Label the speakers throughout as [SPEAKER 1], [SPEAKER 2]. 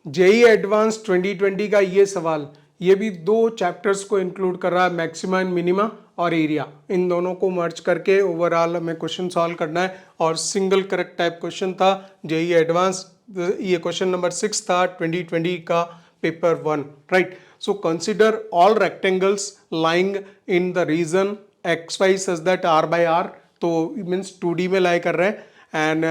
[SPEAKER 1] JEE advance 2020 का ये सवाल, ये भी दो चैप्टर्स को इंक्लूड कर रहा है, मैक्सिमा एंड मिनिमा और एरिया, इन दोनों को मर्ज करके ओवरऑल हमें क्वेश्चन सॉल्व करना है। और सिंगल करेक्ट टाइप क्वेश्चन था जेई एडवांस, ये क्वेश्चन नंबर 6 था 2020 का paper 1, right. So consider all rectangles lying in the region x y such that are by R, तो मीन्स 2D में लाई कर रहे हैं। And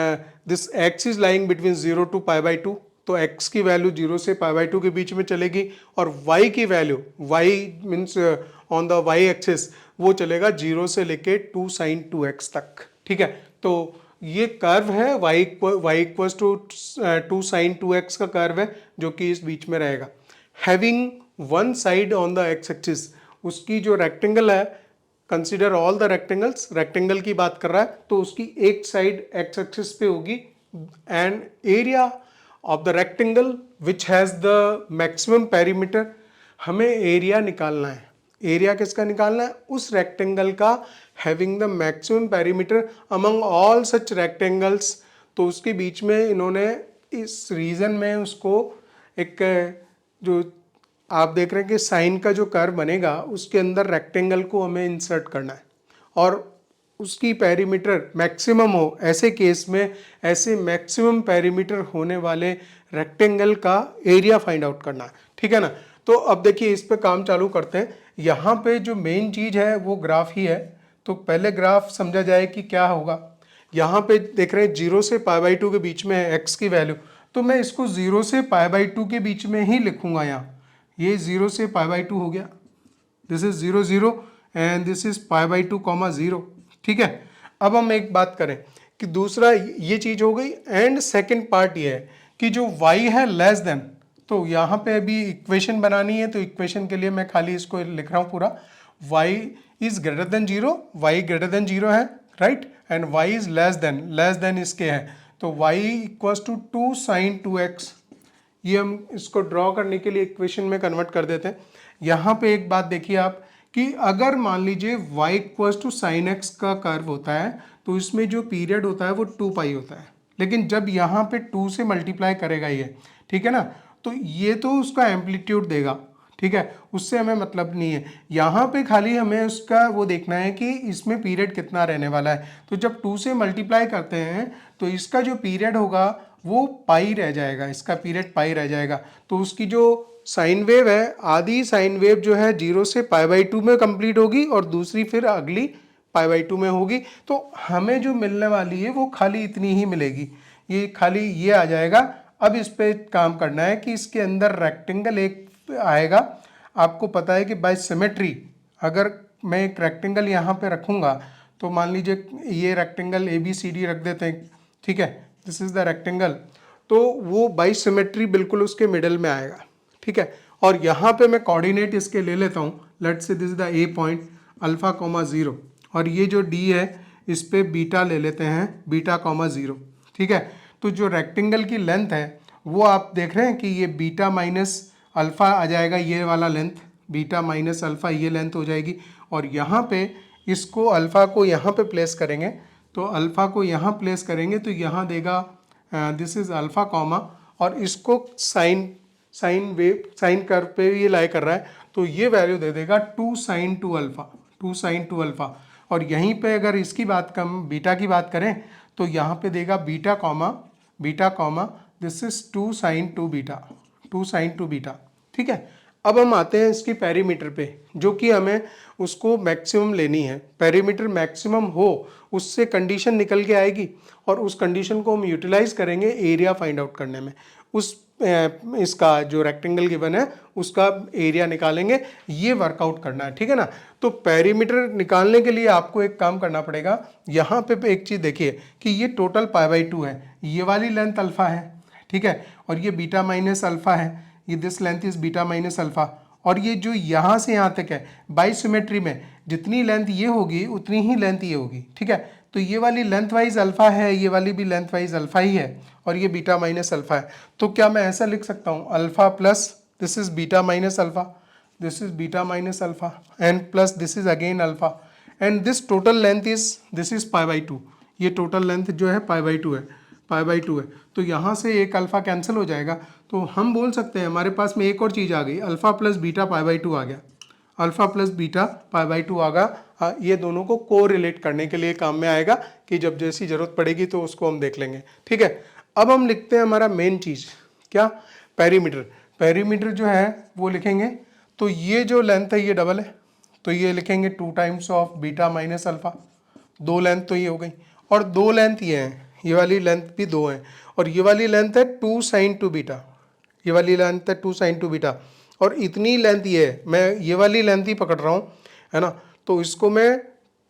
[SPEAKER 1] this x is lying between 0 to π/2, तो x की वैल्यू 0 से π/2 के बीच में चलेगी, और y की value, y means on the y axis, वो चलेगा 0 से लेके 2 sin 2x तक, ठीक है। तो ये कर्व है y equals to 2 sin 2x का कर्व है जो कि इस बीच में रहेगा। Having one side on the x axis, उसकी जो रेक्टेंगल है, consider all the rectangles, rectangle की बात कर रहा है तो उसकी एक साइड x एक्सिस पे होगी, and area of the rectangle which has the maximum perimeter, हमें एरिया निकालना है। एरिया किसका निकालना है? उस रेक्टेंगल का having the maximum perimeter among all such rectangles. तो उसके बीच में इन्होंने इस रीजन में उसको एक, जो आप देख रहे हैं कि साइन का जो कर्व बनेगा उसके अंदर रेक्टेंगल को हमें इंसर्ट करना है, और उसकी पेरीमीटर मैक्सिमम हो। ऐसे केस में ऐसे मैक्सिमम पेरीमीटर होने वाले रेक्टेंगल का एरिया फाइंड आउट करना है, ठीक है ना। तो अब देखिए इस पे काम चालू करते हैं। यहाँ पे जो मेन चीज़ है वो ग्राफ ही है, तो पहले ग्राफ समझा जाए कि क्या होगा। यहाँ पे देख रहे हैं 0 से π/2 के बीच में है x की वैल्यू, तो मैं इसको 0 से π/2 के बीच में ही लिखूंगा। यहाँ ये 0 से π/2 हो गया, this is 0 0 and this is π/2 0, ठीक है। अब हम एक बात करें कि दूसरा ये चीज हो गई, एंड सेकंड पार्ट ये है कि जो y है लेस देन, तो यहाँ पे अभी इक्वेशन बनानी है, तो इक्वेशन के लिए मैं खाली इसको लिख रहा हूँ पूरा, y is greater than 0, y greater than 0 है, right, and y is less than इसके है, तो y equals to 2 sin 2x। ये हम इसको ड्रॉ करने के लिए इक्वेशन में कन्वर्ट कर देते हैं। यहाँ पे एक बात देखिए आप कि अगर मान लीजिए y equals to sine x का कर्व होता है तो इसमें जो पीरियड होता है वो 2π होता है, लेकिन जब यहाँ पे 2 से मल्टीप्लाई करेगा ये, ठीक है ना, तो ये तो उसका एम्पलीट्यूड देगा, ठीक है, उससे हमें मतलब नहीं है। यहाँ पे खाली हमें उसका वो देखना है कि इसमें पीरियड कितना रहने वाला है। तो जब 2 से मल्टीप्लाई करते हैं तो इसका जो पीरियड होगा वो पाई रह जाएगा, इसका पीरियड पाई रह जाएगा। तो उसकी जो साइन वेव है, आधी साइन वेव जो है 0 से π/2 में कंप्लीट होगी और दूसरी फिर अगली π/2 में होगी। तो हमें जो मिलने वाली है वो खाली इतनी ही मिलेगी, ये खाली ये आ जाएगा। अब इस पे काम करना है कि इसके अंदर रेक्टेंगल एक आएगा। आपको पता है कि बाय सिमेट्री अगर मैं एक रेक्टेंगल यहाँ पे रखूँगा, तो मान लीजिए ये रेक्टेंगल ABCD रख देते हैं, ठीक है, दिस इज द रेक्टेंगल, तो वो बाय सिमेट्री बिल्कुल उसके मिडल में आएगा, ठीक है। और यहाँ पे मैं कोऑर्डिनेट इसके ले लेता हूँ, let's say this is the A point alpha comma 0, और ये जो D है इस पे बीटा ले लेते हैं, बीटा कॉमा 0, ठीक है। तो जो रेक्टेंगल की लेंथ है वो आप देख रहे हैं कि ये बीटा माइनस अल्फा आ जाएगा, ये वाला लेंथ बीटा माइनस अल्फा ये लेंथ हो जाएगी। और यहाँ पे इसको अल्फा को यहाँ पे प्लेस करेंगे, तो अल्फा को यहाँ प्लेस करेंगे तो यहाँ देगा दिस इज अल्फा कॉमा, और इसको साइन कर्व पे ये लाई कर रहा है, तो ये वैल्यू दे देगा 2 sin 2 अल्फा, 2 sin 2 अल्फा। और यहीं पे अगर इसकी बात कम बीटा की बात करें तो यहाँ पे देगा beta comma this is 2 sin 2 beta, 2 sin 2 beta, ठीक है। अब हम आते हैं इसकी पेरीमीटर पे, जो कि हमें उसको मैक्सिमम लेनी है। पेरीमीटर मैक्सिमम हो उससे कंडीशन निकल के आएगी, और उस कंडीशन को हम यूटिलाइज करेंगे एरिया फाइंड आउट करने में। उस इसका जो रेक्टेंगल गिवन है उसका एरिया निकालेंगे, ये वर्कआउट करना है, ठीक है ना। तो पेरीमीटर निकालने के लिए आपको एक काम करना पड़ेगा। यहाँ पे एक चीज़ देखिए कि ये टोटल π/2 है, ये वाली लेंथ अल्फा है, ठीक है, और ये बीटा माइनस अल्फा है, ये this length is beta minus alpha. और ये जो यहाँ से यहाँ तक है बाई सिमेट्री में जितनी लेंथ ये होगी उतनी ही लेंथ ये होगी, ठीक है। तो ये वाली लेंथ वाइज अल्फा है, ये वाली भी लेंथ वाइज अल्फा ही है, और ये बीटा माइनस अल्फा है। तो क्या मैं ऐसा लिख सकता हूँ alpha plus this is beta minus alpha, this is beta minus alpha, and plus this is again alpha, and this total length is this is π/2। ये टोटल लेंथ जो है π/2 है, π/2 है, तो यहाँ से एक अल्फ़ा कैंसिल हो जाएगा। तो हम बोल सकते हैं हमारे पास में एक और चीज़ आ गई, अल्फ़ा प्लस बीटा π/2 आ गया, अल्फ़ा प्लस बीटा π/2 आ गया। ये दोनों को को रिलेट करने के लिए काम में आएगा कि जब जैसी ज़रूरत पड़ेगी तो उसको हम देख लेंगे, ठीक है। अब हम लिखते हैं हमारा मेन चीज़ क्या, पेरीमीटर। पेरीमीटर जो है वो लिखेंगे, तो ये जो लेंथ है ये डबल है, तो ये लिखेंगे 2 times of beta minus alpha. 2 length तो ये हो गई, और 2 लेंथ ये हैं, ये वाली लेंथ भी 2 है, और ये वाली लेंथ है 2 साइन 2 बीटा, ये वाली लेंथ है 2 साइन 2 बीटा, और इतनी लेंथ ये है, मैं ये वाली लेंथ ही पकड़ रहा हूँ, है ना। तो इसको मैं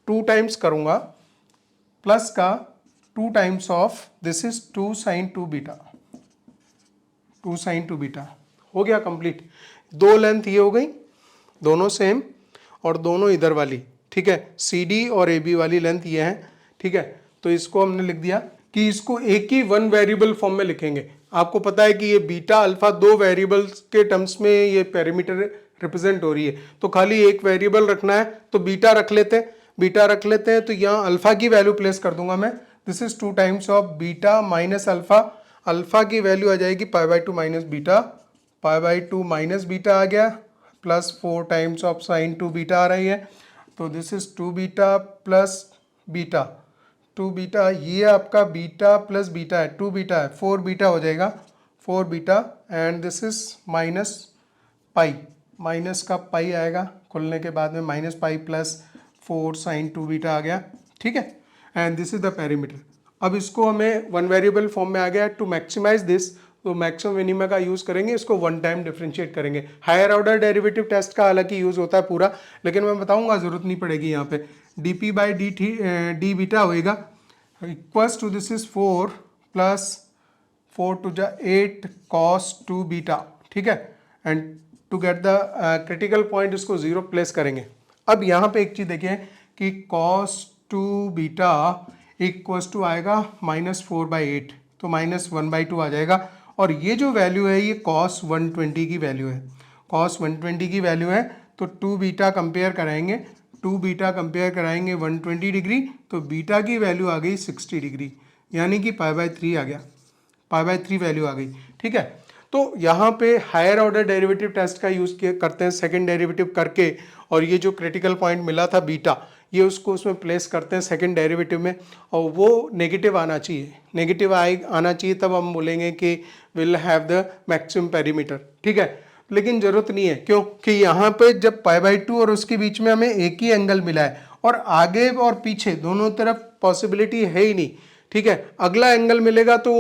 [SPEAKER 1] 2 टाइम्स करूँगा, प्लस का 2 times of this is 2 sine 2 beta, 2 sine 2 beta हो गया कंप्लीट। 2 लेंथ ये हो गई, दोनों सेम, और दोनों इधर वाली, ठीक है, सी डी और ए बी वाली लेंथ ये है, ठीक है। तो इसको हमने लिख दिया कि इसको एक ही वन वेरिएबल फॉर्म में लिखेंगे। आपको पता है कि ये बीटा अल्फा 2 वेरिएबल्स के टर्म्स में ये पेरीमीटर रिप्रेजेंट हो रही है, तो खाली एक वेरिएबल रखना है, तो बीटा रख लेते हैं, बीटा रख लेते हैं। तो यहाँ अल्फा की वैल्यू प्लेस कर दूंगा मैं, this is 2 times of beta minus alpha, alpha की वैल्यू आ जाएगी π/2 माइनस बीटा, π/2 माइनस बीटा आ गया, plus 4 times of sine 2 beta आ रही है, तो this is 2 beta plus beta, 2 beta, ये आपका बीटा प्लस बीटा है, 2 बीटा है, 4 बीटा हो जाएगा, 4 beta, and this is minus pi, minus का पाई आएगा खुलने के बाद में, minus pi plus 4 sine 2 beta आ गया, ठीक है, and this is the perimeter. अब इसको हमें वन वेरिएबल फॉर्म में आ गया, टू मैक्सिमाइज दिस, तो मैक्सिमम मिनिमा का यूज़ करेंगे, इसको वन टाइम डिफरेंशिएट करेंगे। हायर ऑर्डर डेरिवेटिव टेस्ट का हालांकि यूज़ होता है पूरा, लेकिन मैं बताऊंगा, ज़रूरत नहीं पड़ेगी यहाँ पे। डी बीटा होएगा equals to this is 4 plus 4 टू जा 8 कॉस 2 बीटा, ठीक है, and to get the critical point इसको 0 प्लेस करेंगे। अब यहाँ पे एक चीज़ देखिए कि कॉस 2 बीटा इक्वल्स टू आएगा -4/8, तो -1/2 आ जाएगा, और ये जो वैल्यू है ये कॉस 120 की वैल्यू है, कॉस 120 की वैल्यू है, तो 2 बीटा कंपेयर कराएंगे, 2 बीटा कंपेयर कराएंगे 120 डिग्री, तो बीटा की वैल्यू आ गई 60 डिग्री, यानी कि π/3 आ गया, π/3 वैल्यू आ गई, ठीक है। तो यहाँ पे हायर ऑर्डर डेरिवेटिव टेस्ट का यूज़ करते हैं, सेकंड डेरिवेटिव करके, और ये जो क्रिटिकल पॉइंट मिला था बीटा, ये उसको उसमें प्लेस करते हैं सेकंड डेरिवेटिव में, और वो नेगेटिव आना चाहिए, नेगेटिव आना चाहिए, तब हम बोलेंगे कि will have the maximum perimeter, ठीक है। लेकिन ज़रूरत नहीं है, क्यों कि यहाँ पे जब π/2 और उसके बीच में हमें एक ही एंगल मिला है, और आगे और पीछे दोनों तरफ पॉसिबिलिटी है ही नहीं, ठीक है। अगला एंगल मिलेगा तो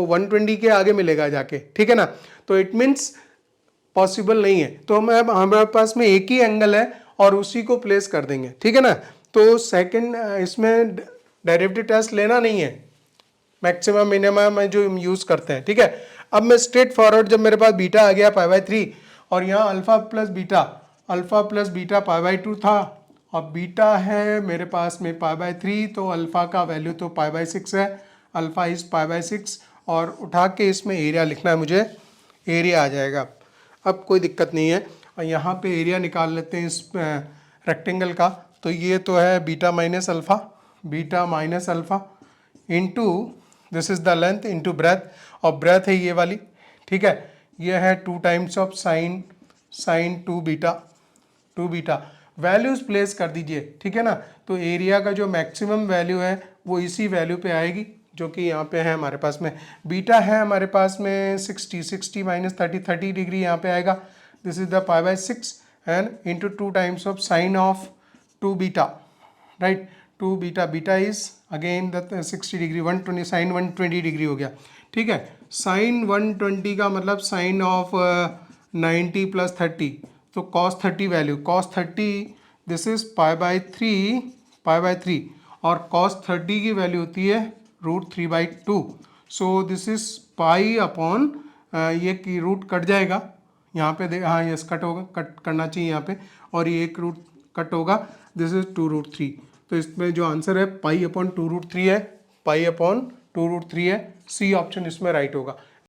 [SPEAKER 1] 120 के आगे मिलेगा जाके, ठीक है ना, तो इट मीन्स पॉसिबल नहीं है। तो हमारे पास में एक ही एंगल है और उसी को प्लेस कर देंगे, ठीक है ना। तो सेकंड इसमें डेरिवेटिव टेस्ट लेना नहीं है, मैक्सिमम मिनिमम में जो हम यूज़ करते हैं, ठीक है। अब मैं स्ट्रेट फॉरवर्ड, जब मेरे पास बीटा आ गया π/3, और यहाँ अल्फ़ा प्लस बीटा π/2 था, और बीटा है मेरे पास में π/3, तो अल्फ़ा का वैल्यू तो π/6 है, अल्फ़ा इज़ π/6, और उठा के इसमें एरिया लिखना है मुझे, एरिया आ जाएगा। अब कोई दिक्कत नहीं है, और यहाँ पे एरिया निकाल लेते हैं इस रेक्टेंगल का, तो ये तो है beta minus alpha into this is the length into breadth, और ब्रेथ है ये वाली, ठीक है, ये है 2 times of sine 2 beta, values place कर दीजिए, ठीक है ना। तो एरिया का जो मैक्सिमम वैल्यू है वो इसी वैल्यू पे आएगी, जो कि यहाँ पे है हमारे पास में, बीटा है हमारे पास में 60 माइनस 30 डिग्री यहाँ पे आएगा, this is the π/6 and into 2 times of sine of 2 beta, right, 2 beta is again the 60 degree, 120 sine 120 degree हो गया, ठीक है। साइन 120 का मतलब साइन ऑफ 90 प्लस 30, तो cos 30 value, cos 30 this is π/3, और cos 30 की वैल्यू होती है √3/2, so this is pi upon, ये की रूट कट जाएगा यहाँ पे, हाँ यस कट होगा, कट करना चाहिए यहाँ पे, और ये एक रूट कट होगा, दिस इज 2√3, तो इसमें जो आंसर है π/2√3 है, π/2√3 है, सी ऑप्शन इसमें राइट होगा।